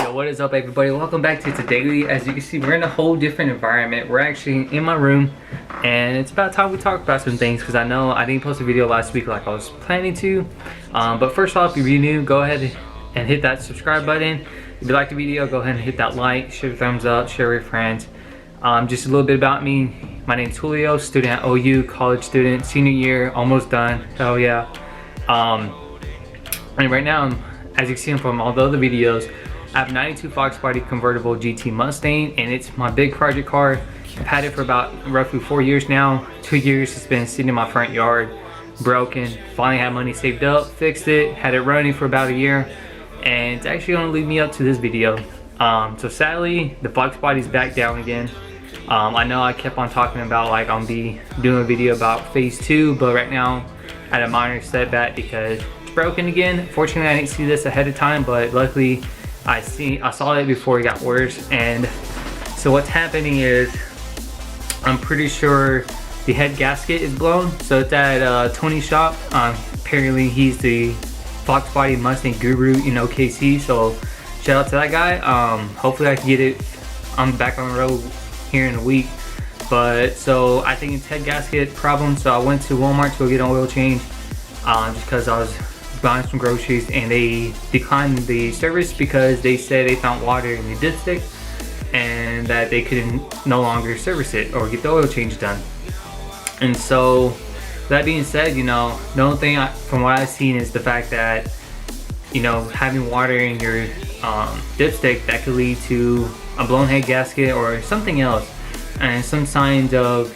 Yo, what is up everybody? Welcome back to Daily. As you can see, we're in a whole different environment. We're actually in my room and it's about time we talk about some things because I know I didn't post a video last week like I was planning to. But first off, if you're new, go ahead and hit that subscribe button. If you like the video, go ahead and hit that like, share the thumbs up, share with your friends. Just a little bit about me. My name's Julio, student at OU, college student, senior year, almost done. Hell yeah. And right now, as you can see from all the other videos, I have a 92 Fox Body convertible GT Mustang, and it's my big project car. I've had it for about roughly 4 years now. 2 years it's been sitting in my front yard, broken. Finally had money saved up, fixed it, had it running for about a year, and it's actually gonna lead me up to this video. So sadly, the Fox Body's back down again. I know I kept on talking about like I'll be doing a video about phase 2, but right now I had a minor setback because it's broken again. Fortunately, I didn't see this ahead of time, but luckily I saw it before it got worse. And so what's happening is I'm pretty sure the head gasket is blown. So it's at Tony's shop. Apparently he's the Fox Body Mustang guru in OKC, so shout out to that guy. Hopefully I can get it back on the road here in a week. But so I think it's head gasket problem, so I went to Walmart to go get an oil change just because I was buying some groceries, and they declined the service because they said they found water in the dipstick and that they couldn't no longer service it or get the oil change done. And so that being said, you know, the only thing from what I've seen is the fact that, you know, having water in your dipstick, that could lead to a blown head gasket or something else. And some signs of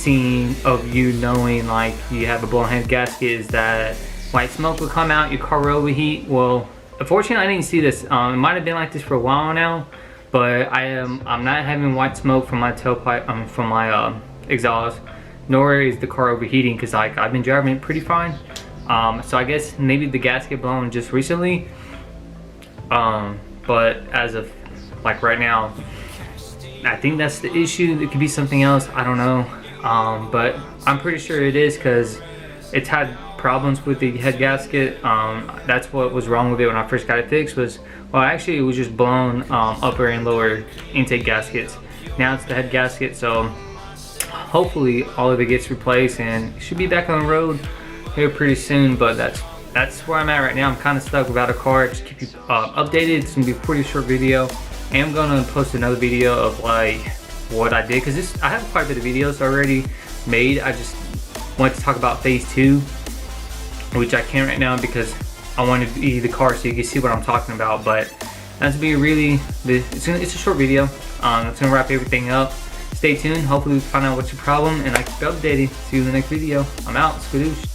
you knowing like you have a blown head gasket is that white smoke will come out, your car will overheat. Well, unfortunately I didn't see this. It might have been like this for a while now, but I'm not having white smoke from my tailpipe, from my exhaust, nor is the car overheating because like I've been driving it pretty fine. So I guess maybe the gasket blown just recently, but as of like right now, I think that's the issue. It could be something else, I don't know, but I'm pretty sure it is because it's had problems with the head gasket. That's what was wrong with it when I first got it fixed. Well, actually it was just blown upper and lower intake gaskets. Now it's the head gasket, so hopefully all of it gets replaced and it should be back on the road here pretty soon. But that's where I'm at right now. I'm kind of stuck without a car. Just keep you updated. It's gonna be a pretty short video, and I'm gonna post another video of like what I did because I have quite a bit of videos already made. I just wanted to talk about phase 2, which I can't right now because I want to be the car so you can see what I'm talking about. But that's be really it's a short video. It's gonna wrap everything up. Stay tuned. Hopefully we find out what's your problem and I keep you updated. See you in the next video. I'm out. Skadoosh.